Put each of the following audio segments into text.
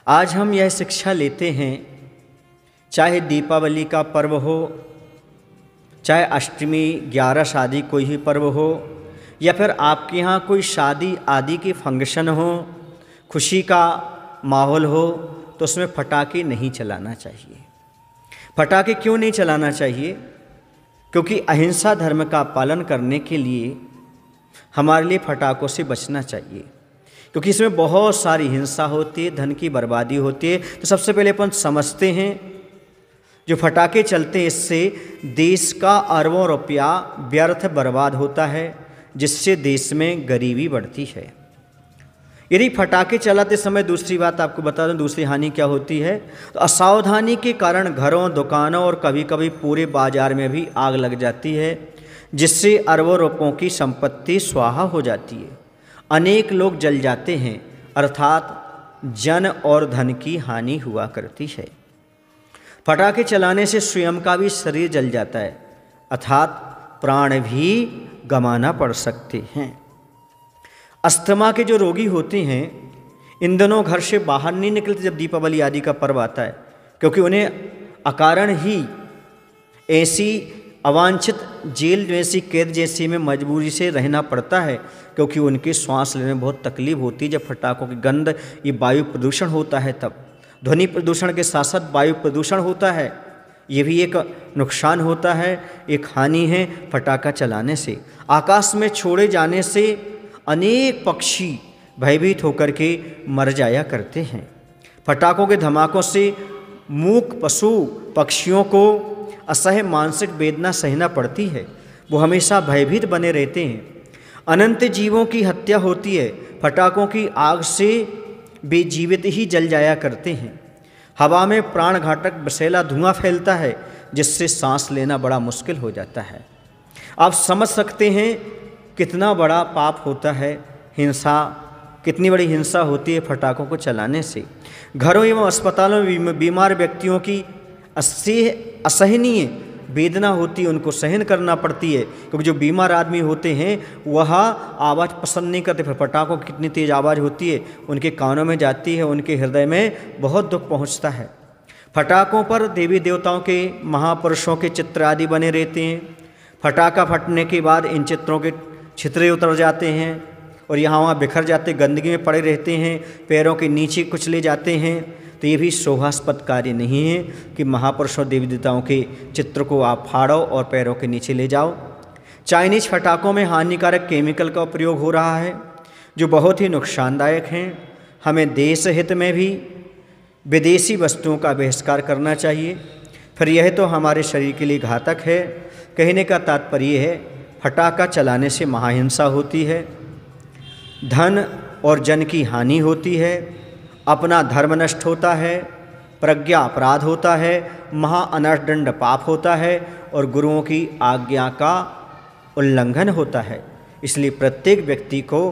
आज हम यह शिक्षा लेते हैं, चाहे दीपावली का पर्व हो, चाहे अष्टमी 11 आदि कोई भी पर्व हो, या फिर आपके यहाँ कोई शादी आदि की फंक्शन हो, खुशी का माहौल हो, तो उसमें पटाखे नहीं चलाना चाहिए। पटाखे क्यों नहीं चलाना चाहिए? क्योंकि अहिंसा धर्म का पालन करने के लिए हमारे लिए पटाखों से बचना चाहिए, क्योंकि इसमें बहुत सारी हिंसा होती है, धन की बर्बादी होती है। तो सबसे पहले अपन समझते हैं, जो पटाखे चलते हैं इससे देश का अरबों रुपया व्यर्थ बर्बाद होता है, जिससे देश में गरीबी बढ़ती है। यदि पटाखे चलाते समय दूसरी बात आपको बता दूं, दूसरी हानि क्या होती है, तो असावधानी के कारण घरों, दुकानों और कभी कभी पूरे बाजार में भी आग लग जाती है, जिससे अरबों रुपयों की संपत्ति स्वाहा हो जाती है। अनेक लोग जल जाते हैं, अर्थात जन और धन की हानि हुआ करती है। पटाखे चलाने से स्वयं का भी शरीर जल जाता है, अर्थात प्राण भी गंवाना पड़ सकते हैं। अस्थमा के जो रोगी होते हैं, इन दिनों घर से बाहर नहीं निकलते जब दीपावली आदि का पर्व आता है, क्योंकि उन्हें अकारण ही ऐसी अवांछित जेल जैसी कैद जैसी में मजबूरी से रहना पड़ता है, क्योंकि उनकी सांस लेने में बहुत तकलीफ होती है। जब पटाखों की गंध, ये वायु प्रदूषण होता है, तब ध्वनि प्रदूषण के साथ साथ वायु प्रदूषण होता है, ये भी एक नुकसान होता है, एक हानि है पटाखा चलाने से। आकाश में छोड़े जाने से अनेक पक्षी भयभीत होकर के मर जाया करते हैं। पटाखों के धमाकों से मूक पशु पक्षियों को असह्य मानसिक वेदना सहना पड़ती है, वो हमेशा भयभीत बने रहते हैं। अनंत जीवों की हत्या होती है, पटाखों की आग से वे जीवित ही जल जाया करते हैं। हवा में प्राण घातक विषैला धुआं फैलता है, जिससे सांस लेना बड़ा मुश्किल हो जाता है। आप समझ सकते हैं कितना बड़ा पाप होता है, हिंसा, कितनी बड़ी हिंसा होती है पटाखों को चलाने से। घरों एवं अस्पतालों में बीमार व्यक्तियों की असहनीय वेदना होती है, उनको सहन करना पड़ती है, क्योंकि जो बीमार आदमी होते हैं वह आवाज़ पसंद नहीं करते। फिर पटाखों की कितनी तेज़ आवाज़ होती है, उनके कानों में जाती है, उनके हृदय में बहुत दुख पहुंचता है। पटाखों पर देवी देवताओं के, महापुरुषों के चित्र आदि बने रहते हैं। पटाखा फटने के बाद इन चित्रों के छितरे उतर जाते हैं और यहाँ वहाँ बिखर जाते, गंदगी में पड़े रहते हैं, पैरों के नीचे कुचले जाते हैं। तो ये भी शोभास्पद कार्य नहीं है कि महापुरुषों देवी देवताओं के चित्र को आप फाड़ो और पैरों के नीचे ले जाओ। चाइनीज पटाखों में हानिकारक केमिकल का प्रयोग हो रहा है, जो बहुत ही नुकसानदायक हैं। हमें देश हित में भी विदेशी वस्तुओं का बहिष्कार करना चाहिए, फिर यह तो हमारे शरीर के लिए घातक है। कहने का तात्पर्य है, पटाखा चलाने से महाहिंसा होती है, धन और जन की हानि होती है, अपना धर्म नष्ट होता है, प्रज्ञा अपराध होता है, महाअनर्दंड पाप होता है और गुरुओं की आज्ञा का उल्लंघन होता है। इसलिए प्रत्येक व्यक्ति को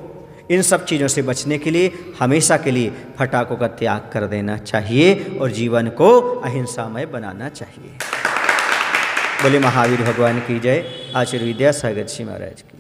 इन सब चीज़ों से बचने के लिए हमेशा के लिए पटाखों का त्याग कर देना चाहिए और जीवन को अहिंसामय बनाना चाहिए। बोले महावीर भगवान की जय। आचार्य विद्यासागर जी महाराज की।